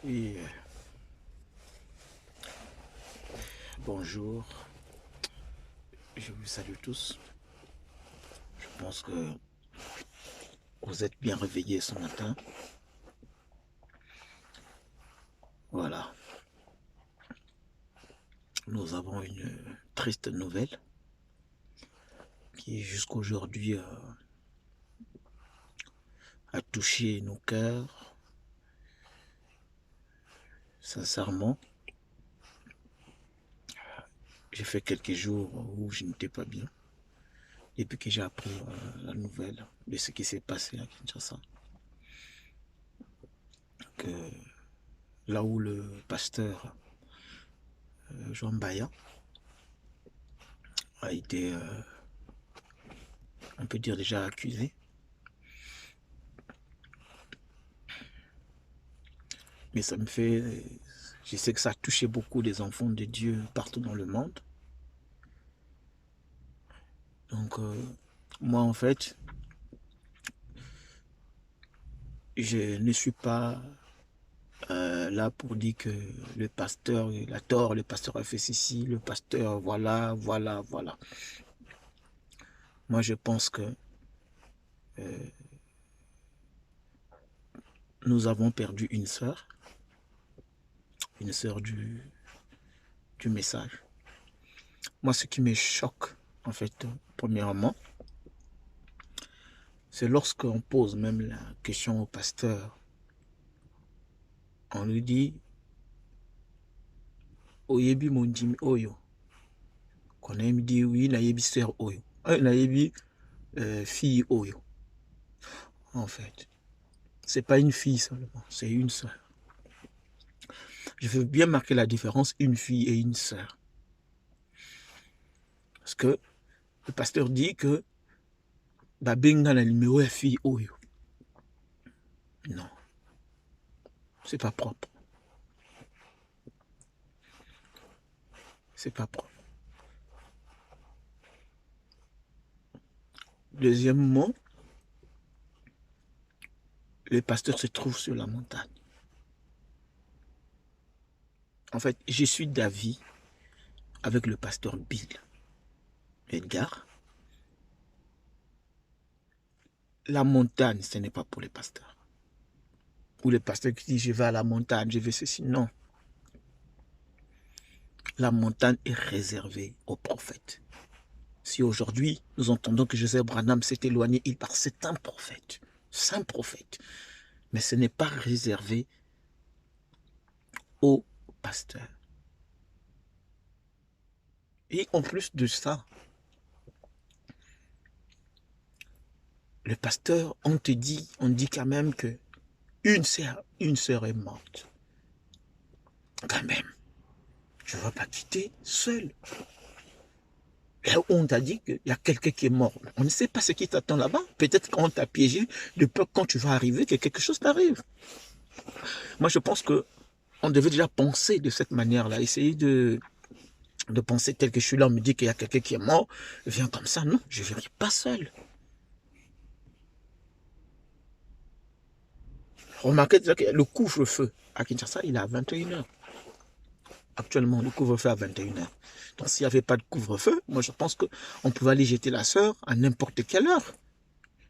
Oui, bonjour, je vous salue tous. Je pense que vous êtes bien réveillés ce matin. Voilà, nous avons une triste nouvelle qui jusqu'aujourd'hui a touché nos cœurs. Sincèrement, j'ai fait quelques jours où je n'étais pas bien depuis que j'ai appris la nouvelle de ce qui s'est passé à Kinshasa. Que là où le pasteur Jean Baya a été, on peut dire déjà accusé, mais ça me fait, je sais que ça a touché beaucoup des enfants de Dieu partout dans le monde. Donc, moi, en fait, je ne suis pas là pour dire que le pasteur il a tort, le pasteur a fait ceci, le pasteur, voilà, voilà, voilà. Moi, je pense que nous avons perdu une sœur du message. Moi, ce qui me choque, en fait, premièrement, c'est lorsqu'on pose même la question au pasteur, on lui dit, Oyebi mondimi oyo. Qu'on aime dire, oui, nayebi sœur oyo. Nayebi fille oyo. En fait, c'est pas une fille seulement, c'est une sœur. Je veux bien marquer la différence, une fille et une sœur. Parce que le pasteur dit que Babenga na numéro est fille oyo. Non, c'est pas propre. C'est pas propre. Deuxièmement, le pasteur se trouve sur la montagne. En fait, je suis d'avis avec le pasteur Bill Edgar. La montagne, ce n'est pas pour les pasteurs. Ou les pasteurs qui disent je vais à la montagne, je vais ceci. Non. La montagne est réservée aux prophètes. Si aujourd'hui nous entendons que Joseph Branham s'est éloigné, il part, c'est un prophète. C'est un prophète. Mais ce n'est pas réservé aux pasteurs. Et en plus de ça, le pasteur, on dit quand même que une sœur est morte. Quand même. Je ne vais pas quitter seul. Là où on t'a dit qu'il y a quelqu'un qui est mort. On ne sait pas ce qui t'attend là-bas. Peut-être qu'on t'a piégé de peur quand tu vas arriver que quelque chose t'arrive. Moi, je pense qu'on devait déjà penser de cette manière-là. Essayer de penser tel que je suis là. On me dit qu'il y a quelqu'un qui est mort. Je viens comme ça. Non, je ne viens pas seul. Remarquez déjà que le couvre-feu à Kinshasa, il est à 21h. Actuellement, le couvre-feu à 21h. Donc, s'il n'y avait pas de couvre-feu, moi, je pense qu'on pouvait aller jeter la sœur à n'importe quelle heure.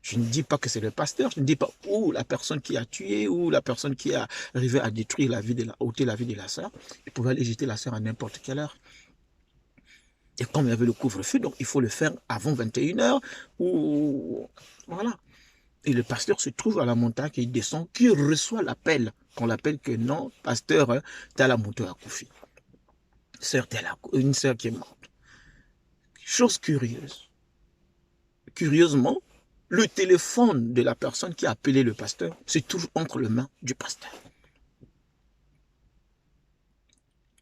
Je ne dis pas que c'est le pasteur, je ne dis pas où la personne qui a tué, ou la personne qui a arrivé à détruire la vie ôter la vie de la sœur. Il pouvait aller jeter la sœur à n'importe quelle heure. Et comme il y avait le couvre-feu, donc il faut le faire avant 21h, ou voilà. Et le pasteur se trouve à la montagne, il descend, qui reçoit l'appel, qu'on l'appelle que non, pasteur, hein, t'as la moto à Koufi. Une sœur qui est morte. Chose curieuse. Curieusement, le téléphone de la personne qui a appelé le pasteur se trouve entre les mains du pasteur.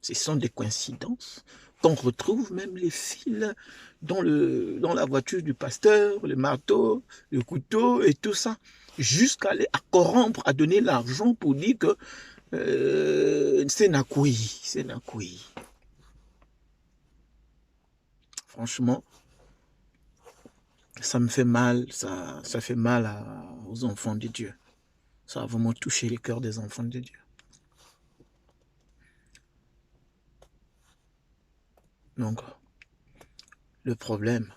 Ce sont des coïncidences qu'on retrouve même les fils dans la voiture du pasteur, le marteau, le couteau et tout ça, jusqu'à aller à corrompre, à donner l'argent pour dire que c'est Nakoui, c'est Nakoui. Franchement, ça me fait mal, ça fait mal aux enfants de Dieu. Ça a vraiment touché les cœurs des enfants de Dieu. Donc, le problème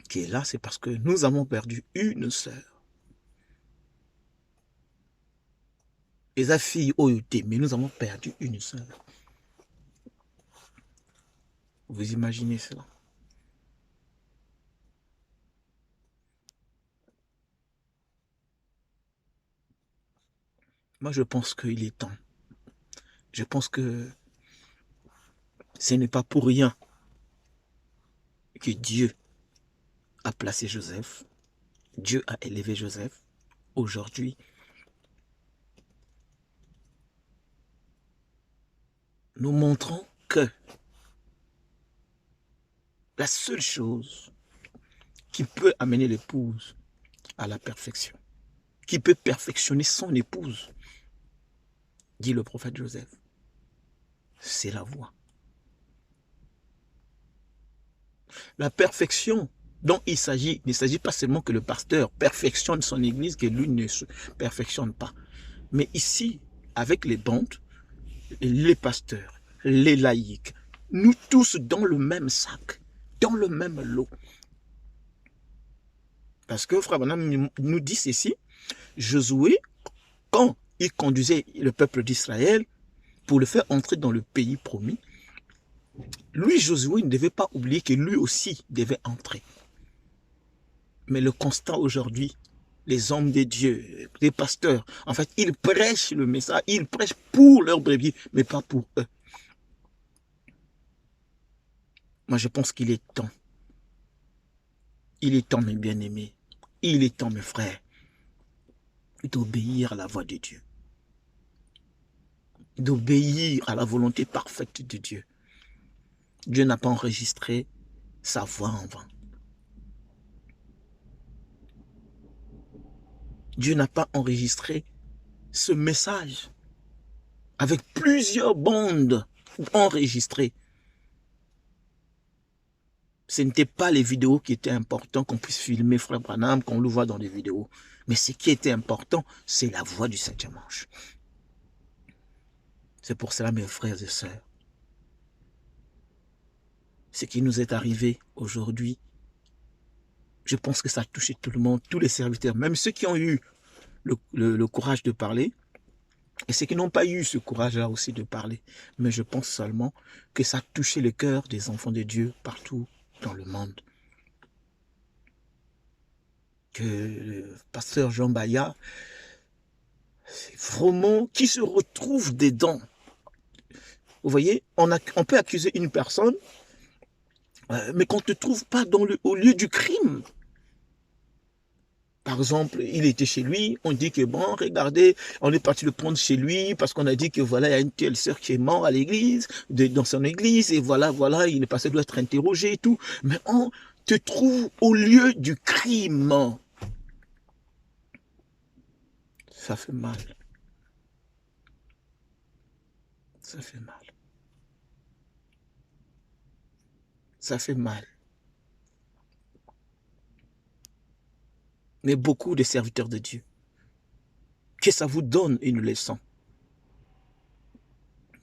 qui est là, c'est parce que nous avons perdu une sœur. Les filles ont été, mais nous avons perdu une sœur. Vous imaginez cela? Moi, je pense qu'il est temps. Je pense que ce n'est pas pour rien que Dieu a placé Joseph. Dieu a élevé Joseph. Aujourd'hui, nous montrons que la seule chose qui peut amener l'épouse à la perfection, qui peut perfectionner son épouse, dit le prophète Joseph, c'est la voix. La perfection dont il s'agit, ne s'agit pas seulement que le pasteur perfectionne son église, que lui ne se perfectionne pas. Mais ici, avec les bandes, les pasteurs, les laïcs, nous tous dans le même sac, dans le même lot. Parce que Frère Branham nous dit ceci, Josué, quand il conduisait le peuple d'Israël pour le faire entrer dans le pays promis, lui, Josué, ne devait pas oublier que lui aussi devait entrer. Mais le constat aujourd'hui, les hommes de Dieu, les pasteurs, en fait, ils prêchent le message, ils prêchent pour leurs brebis, mais pas pour eux. Moi, je pense qu'il est temps. Il est temps, mes bien-aimés. Il est temps, mes frères, d'obéir à la voix de Dieu. D'obéir à la volonté parfaite de Dieu. Dieu n'a pas enregistré sa voix en vain. Dieu n'a pas enregistré ce message avec plusieurs bandes enregistrées. Ce n'était pas les vidéos qui étaient importantes, qu'on puisse filmer Frère Branham, qu'on le voit dans les vidéos. Mais ce qui était important, c'est la voix du 7e dimanche. C'est pour cela, mes frères et sœurs, ce qui nous est arrivé aujourd'hui, je pense que ça a touché tout le monde, tous les serviteurs, même ceux qui ont eu le courage de parler, et ceux qui n'ont pas eu ce courage-là aussi de parler. Mais je pense seulement que ça a touché le cœur des enfants de Dieu partout dans le monde. Que le pasteur Jean Baya, c'est vraiment qui se retrouve dedans. Vous voyez, on peut accuser une personne, mais qu'on ne te trouve pas au lieu du crime. Par exemple, il était chez lui, on dit que bon, regardez, on est parti le prendre chez lui parce qu'on a dit que voilà, il y a une telle sœur qui est morte à l'église, dans son église, et voilà, il est passé, doit être interrogé et tout. Mais on te trouve au lieu du crime. Ça fait mal. Ça fait mal. Ça fait mal. Mais beaucoup de serviteurs de Dieu, que ça vous donne une leçon.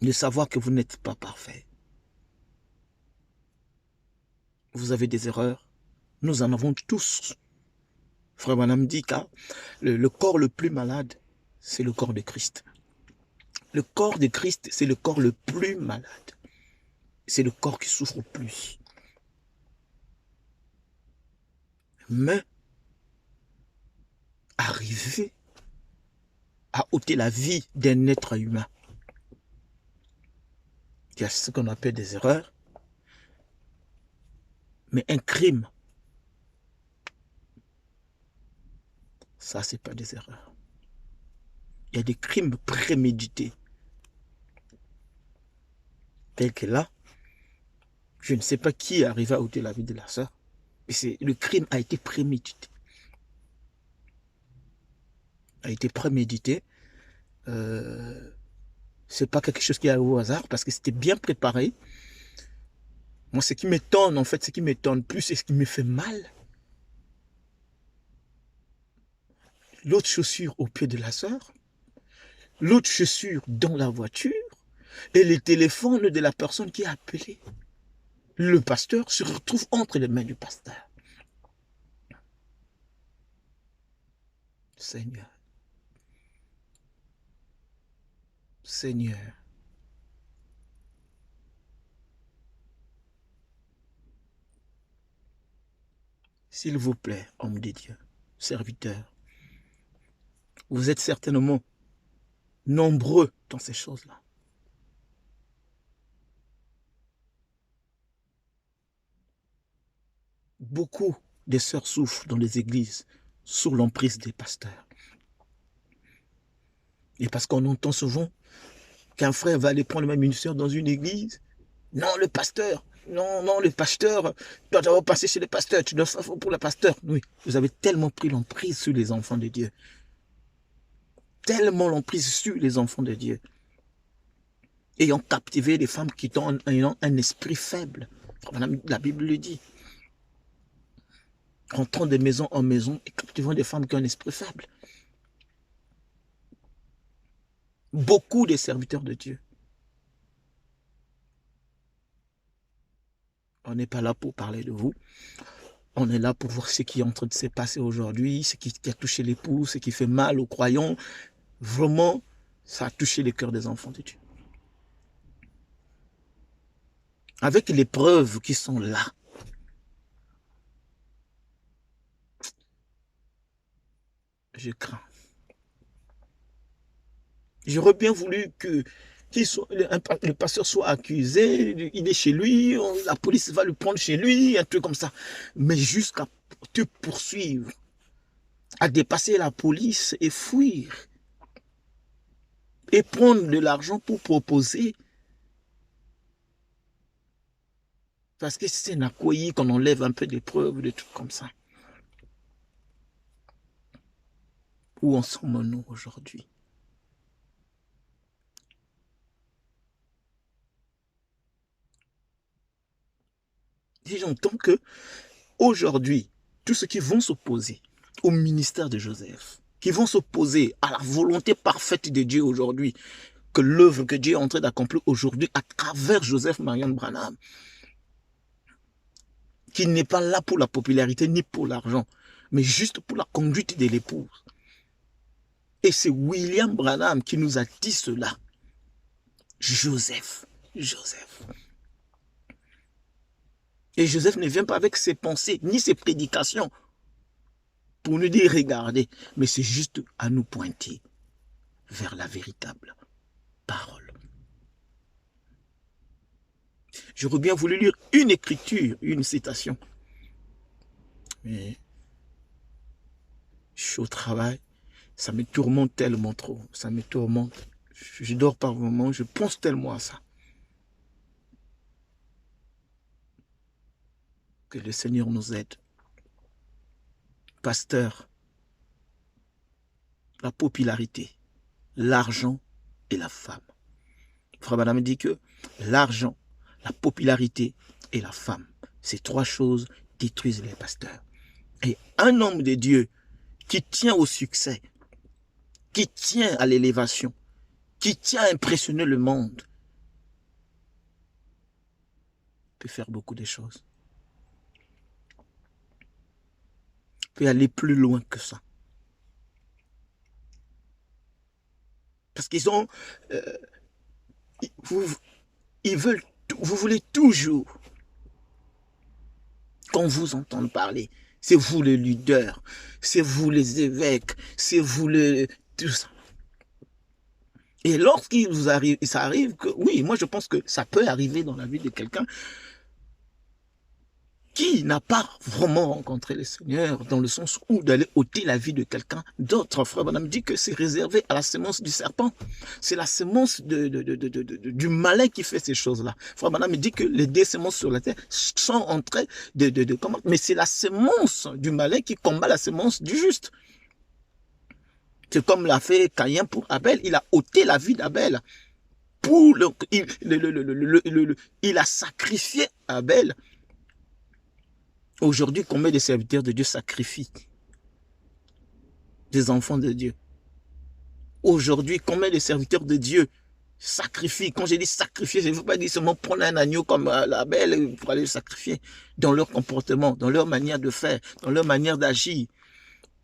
De savoir que vous n'êtes pas parfait. Vous avez des erreurs. Nous en avons tous. Frère Branham dit que le corps le plus malade, c'est le corps de Christ. Le corps de Christ, c'est le corps le plus malade. C'est le corps qui souffre le plus. Mais arriver à ôter la vie d'un être humain, il y a ce qu'on appelle des erreurs, mais un crime, ça c'est pas des erreurs. Il y a des crimes prémédités. Tel que là, je ne sais pas qui est arrivé à ôter la vie de la sœur, mais le crime a été prémédité. A été prémédité. C'est pas quelque chose qui est au hasard parce que c'était bien préparé. Moi, ce qui m'étonne, en fait, ce qui m'étonne plus et ce qui me fait mal, l'autre chaussure au pied de la sœur, l'autre chaussure dans la voiture, Et le téléphone de la personne qui a appelé le pasteur se retrouve entre les mains du pasteur. Seigneur. Seigneur. S'il vous plaît, homme de Dieu, serviteur, vous êtes certainement nombreux dans ces choses-là. Beaucoup de sœurs souffrent dans les églises sous l'emprise des pasteurs. Et parce qu'on entend souvent qu'un frère va aller prendre même une sœur dans une église. Non, le pasteur. Non, non, le pasteur. Tu dois passer chez le pasteur. Tu dois faire pour le pasteur. Oui, vous avez tellement pris l'emprise sur les enfants de Dieu. Tellement l'emprise sur les enfants de Dieu. Ayant captivé les femmes qui ont un esprit faible. La Bible le dit. Rentrant de maison en maison et captivant des femmes qui ont un esprit faible. Beaucoup de serviteurs de Dieu. On n'est pas là pour parler de vous. On est là pour voir ce qui est en train de se passer aujourd'hui, ce qui a touché l'époux, ce qui fait mal aux croyants. Vraiment, ça a touché les cœurs des enfants de Dieu. Avec les preuves qui sont là. Je crains. J'aurais bien voulu que le pasteur soit accusé, il est chez lui, la police va le prendre chez lui, un truc comme ça. Mais jusqu'à te poursuivre, à dépasser la police et fuir. Et prendre de l'argent pour proposer. Parce que c'est un accueilli qu'on enlève un peu des preuves, des trucs comme ça. Où en sommes-nous aujourd'hui? Et j'entends que aujourd'hui, tous ceux qui vont s'opposer au ministère de Joseph, qui vont s'opposer à la volonté parfaite de Dieu aujourd'hui, que l'œuvre que Dieu est en train d'accomplir aujourd'hui à travers Joseph Marion Branham, qui n'est pas là pour la popularité ni pour l'argent, mais juste pour la conduite de l'épouse. Et c'est William Branham qui nous a dit cela. Joseph. Et Joseph ne vient pas avec ses pensées, ni ses prédications, pour nous dire regardez, mais c'est juste à nous pointer vers la véritable parole. J'aurais bien voulu lire une écriture, une citation. Mais je suis au travail, ça me tourmente tellement trop, ça me tourmente. Je dors par moments, je pense tellement à ça. Que le Seigneur nous aide. Pasteur, la popularité, l'argent et la femme. Frère Madame dit que l'argent, la popularité et la femme, ces trois choses détruisent les pasteurs. Et un homme de Dieu qui tient au succès, qui tient à l'élévation, qui tient à impressionner le monde, peut faire beaucoup de choses. Peut aller plus loin que ça. Parce qu'ils ont... ils veulent... Vous voulez toujours qu'on vous entende parler. C'est vous le leader, c'est vous les évêques, c'est vous le... tout ça. Et lorsqu'il vous arrive, ça arrive que... Oui, moi je pense que ça peut arriver dans la vie de quelqu'un qui n'a pas vraiment rencontré le Seigneur, dans le sens où d'aller ôter la vie de quelqu'un d'autre. Frère Madame dit que c'est réservé à la semence du serpent. C'est la semence du malin qui fait ces choses-là. Frère Madame dit que les deux semences sur la terre sont en train mais c'est la semence du malin qui combat la semence du juste. C'est comme l'a fait Caïn pour Abel. Il a ôté la vie d'Abel. Il a sacrifié Abel. Aujourd'hui, combien de serviteurs de Dieu sacrifient des enfants de Dieu? Aujourd'hui, combien de serviteurs de Dieu sacrifient. Quand j'ai dit sacrifier, je ne veux pas dire seulement prendre un agneau comme la belle pour aller le sacrifier. Dans leur comportement, dans leur manière de faire, dans leur manière d'agir.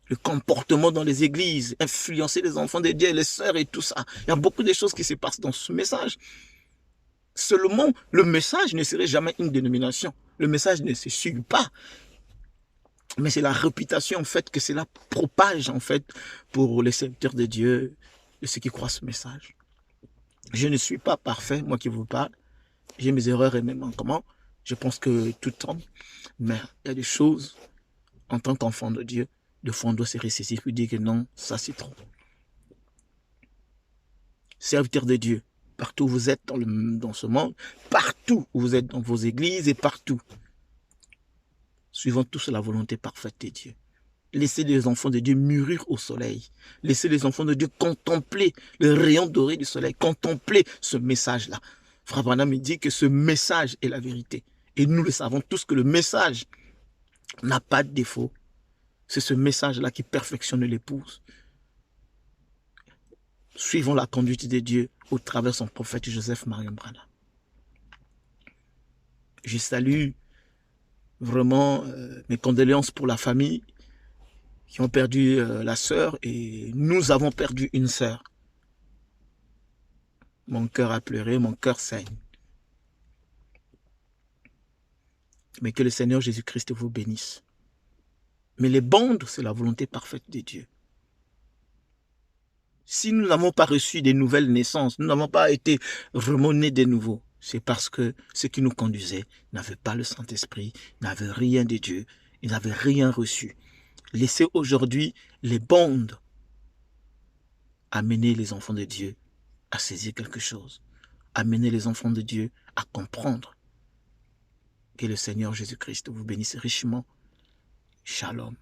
Le comportement dans les églises, influencer les enfants de Dieu, les sœurs et tout ça. Il y a beaucoup de choses qui se passent dans ce message. Seulement, le message ne serait jamais une dénomination. Le message ne se suit pas. Mais c'est la réputation, en fait, que cela propage, en fait, pour les serviteurs de Dieu, de ceux qui croient ce message. Je ne suis pas parfait, moi qui vous parle. J'ai mes erreurs et mes manquements. Je pense que tout homme, mais il y a des choses, en tant qu'enfant de Dieu, de fois on doit se ressaisir et dire que non, ça c'est trop. Serviteurs de Dieu, partout où vous êtes dans ce monde, partout où vous êtes dans vos églises et partout, suivant tous la volonté parfaite de Dieu. Laissez les enfants de Dieu mûrir au soleil. Laissez les enfants de Dieu contempler le rayon doré du soleil, contempler ce message-là. Frère Branham me dit que ce message est la vérité. Et nous le savons tous que le message n'a pas de défaut. C'est ce message-là qui perfectionne l'épouse. Suivons la conduite de Dieu au travers de son prophète Joseph Marion Branham. Je salue vraiment mes condoléances pour la famille qui ont perdu la sœur et nous avons perdu une sœur. Mon cœur a pleuré, mon cœur saigne. Mais que le Seigneur Jésus-Christ vous bénisse. Mais les bandes, c'est la volonté parfaite de Dieu. Si nous n'avons pas reçu des nouvelles naissances, nous n'avons pas été vraiment nés de nouveau, c'est parce que ceux qui nous conduisaient n'avaient pas le Saint-Esprit, n'avaient rien de Dieu, ils n'avaient rien reçu. Laissez aujourd'hui les bandes amener les enfants de Dieu à saisir quelque chose, amener les enfants de Dieu à comprendre. Que le Seigneur Jésus-Christ vous bénisse richement. Shalom.